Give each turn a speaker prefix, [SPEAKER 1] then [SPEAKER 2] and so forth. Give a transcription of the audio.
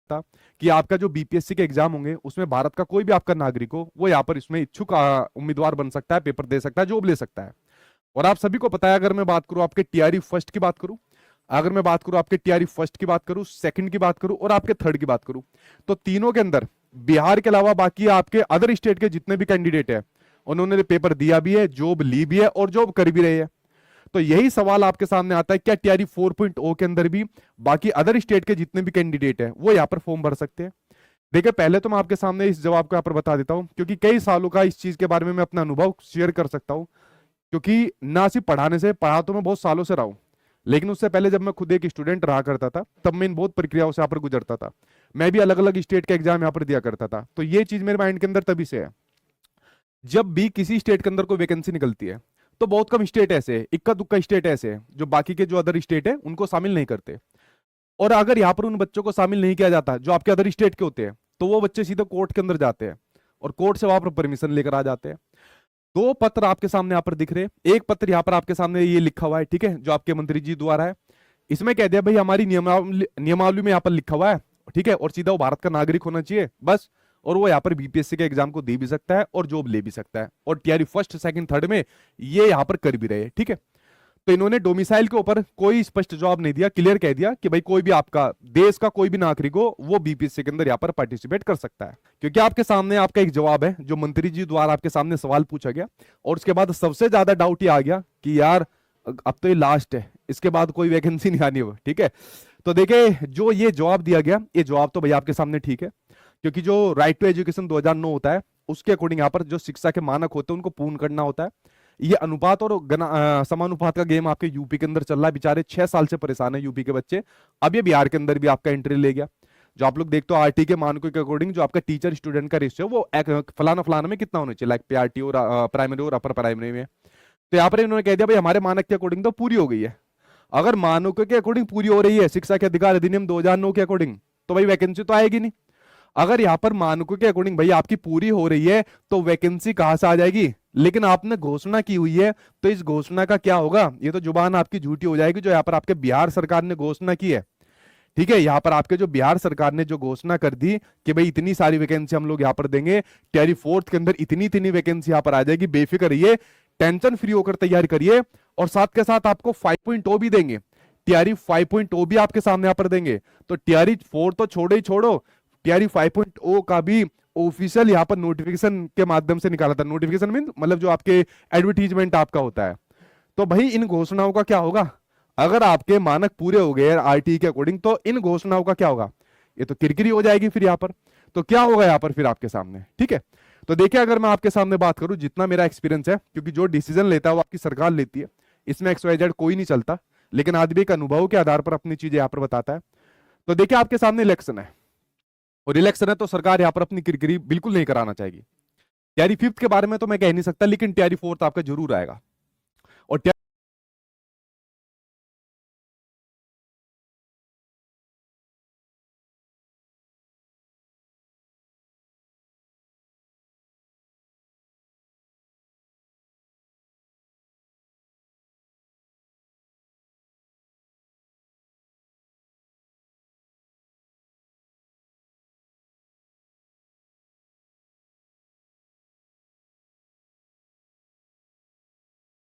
[SPEAKER 1] सकता कि आपका जो बीपीएससी के एग्जाम होंगे उसमें भारत का कोई भी आपका नागरिक हो वो यहाँ पर इसमें इच्छुक उम्मीदवार बन सकता है, पेपर दे सकता है, जॉब ले सकता है। और आप सभी को पता है, अगर मैं बात करूं आपके टीआरई फर्स्ट की बात करूं, अगर मैं बात करूं आपके टीआरई फर्स्ट की बात करूं, सेकंड की बात करूं और आपके थर्ड की बात करूं, तो तीनों के अंदर बिहार के अलावा बाकी आपके अदर स्टेट के जितने भी कैंडिडेट है उन्होंने पेपर दिया भी है, जॉब ली भी है और जॉब कर भी रहे हैं। तो यही सवाल आपके सामने आता है, क्या टीआरई 4.0 के अंदर भी बाकी अदर स्टेट के जितने भी कैंडिडेट है वो यहाँ पर फॉर्म भर सकते हैं? देखिए, पहले तो मैं आपके सामने इस जवाब को यहाँ पर बता देता हूं, क्योंकि कई सालों का इस चीज के बारे में मैं अपना अनुभव शेयर कर सकता हूं। क्योंकि ना सिर्फ पढ़ाने से, पढ़ा तो मैं बहुत सालों से रहा हूं, लेकिन उससे पहले जब मैं खुद एक स्टूडेंट रहा करता था तब मैं इन बहुत प्रक्रियाओं से यहाँ पर गुजरता था। मैं भी अलग अलग स्टेट के एग्जाम यहाँ पर दिया करता था, तो ये चीज मेरे माइंड के अंदर तभी से है। जब भी किसी स्टेट के अंदर कोई वैकेंसी निकलती है तो बहुत कम स्टेट ऐसे है, इक्का दुक्का स्टेट ऐसे है जो बाकी के जो अदर स्टेट है उनको शामिल नहीं करते। और अगर यहाँ पर उन बच्चों को शामिल नहीं किया जाता जो आपके अदर स्टेट के होते हैं, तो वो बच्चे सीधे कोर्ट के अंदर जाते हैं और कोर्ट से वहां पर परमिशन लेकर आ जाते हैं। दो पत्र आपके सामने यहाँ पर दिख रहे हैं। एक पत्र यहाँ पर आपके सामने ये लिखा हुआ है, ठीक है, जो आपके मंत्री जी द्वारा है। इसमें कह दिया भाई हमारी नियमावली में यहाँ पर लिखा हुआ है, ठीक है, और सीधा वो भारत का नागरिक होना चाहिए बस। और वो यहाँ पर बीपीएससी के एग्जाम को दे भी सकता है और जॉब ले भी सकता है, और टीआरई फर्स्ट सेकंड थर्ड में ये यहाँ पर कर भी रहे हैं, ठीक है। तो इन्होंने डोमिसाइल के ऊपर कोई स्पष्ट जवाब नहीं दिया, क्लियर कह दिया कि भाई कोई भी आपका देश का कोई भी नागरिक हो वो बीपीएससी के अंदर यहाँ पर पार्टिसिपेट कर सकता है। क्योंकि आपके सामने आपका एक जवाब है जो मंत्री जी द्वारा आपके सामने सवाल पूछा गया, और उसके बाद सबसे ज्यादा डाउट ये आ गया कि यार अब तो ये लास्ट है, इसके बाद कोई वैकेंसी नहीं आनी हो, ठीक है। तो देखिए, जो ये जवाब दिया गया, ये जवाब तो भैया आपके सामने ठीक है, क्योंकि जो राइट टू एजुकेशन 2009 होता है उसके अकॉर्डिंग यहाँ पर जो शिक्षा के मानक होते हैं उनको पूर्ण करना होता है। ये अनुपात और समानुपात का गेम आपके यूपी के अंदर चल रहा है। बेचारे 6 साल से परेशान है यूपी के बच्चे, अब ये बिहार के अंदर भी आपका एंट्री ले गया। जो आप लोग देखते हो आरटी के मानकों के अकॉर्डिंग जो आपका टीचर स्टूडेंट का रेशियो वो फलाना फलाना में कितना होना चाहिए, लाइक पीआरटी और प्राइमरी और अपर प्राइमरी में। तो यहाँ पर इन्होंने कह दिया भाई हमारे मानक के अकॉर्डिंग तो पूरी हो गई है। अगर मानकों के अकॉर्डिंग पूरी हो रही है शिक्षा के अधिकार अधिनियम 2009 के अकॉर्डिंग, तो भाई वैकेंसी तो आएगी नहीं। अगर यहाँ पर मानकों के अकॉर्डिंग भाई आपकी पूरी हो रही है तो वैकेंसी कहां से आ जाएगी? लेकिन आपने घोषणा की हुई है, तो इस घोषणा का क्या होगा? ये तो जुबान आपकी झूठी हो जाएगी जो यहाँ पर आपके बिहार सरकार ने घोषणा की है, ठीक है। यहाँ पर आपके जो बिहार सरकार ने जो घोषणा कर दी कि भाई इतनी सारी वैकेंसी हम लोग यहाँ पर देंगे, टीआरई फोर्थ के अंदर इतनी इतनी वैकेंसी यहाँ पर आ जाएगी, बेफिक्र रहिए, टेंशन फ्री होकर तैयारी करिए। और साथ के साथ आपको 5.0 भी देंगे, टीआरई 5.0 भी आपके सामने यहाँ पर देंगे। तो टीआरई 4 तो छोड़ो ही छोड़ो, टीआरई 5.0 का भी ऑफिशियल यहाँ पर नोटिफिकेशन के माध्यम से निकाला था। नोटिफिकेशन मीन मतलब जो आपके एडवर्टीजमेंट आपका होता है। तो भाई इन घोषणाओं का क्या होगा? अगर आपके मानक पूरे हो गए आरटीई के अकॉर्डिंग, तो इन घोषणाओं का क्या होगा? ये तो किरकिरी हो जाएगी फिर यहाँ पर। तो क्या होगा यहाँ पर फिर आपके सामने, ठीक है। तो देखिए, अगर मैं आपके सामने बात करूं, जितना मेरा एक्सपीरियंस है, क्योंकि जो डिसीजन लेता है वो आपकी सरकार लेती है, इसमें XYZ कोई नहीं चलता, लेकिन आदमी के अनुभव के आधार पर अपनी चीजें यहाँ पर बताता है। तो देखिए, आपके सामने इलेक्शन है, और इलेक्शन है तो सरकार यहाँ पर अपनी किरकिरी बिल्कुल नहीं कराना चाहेगी। टीआरई 5th के बारे में तो मैं कह नहीं सकता, लेकिन टीआरई 4th आपका जरूर आएगा।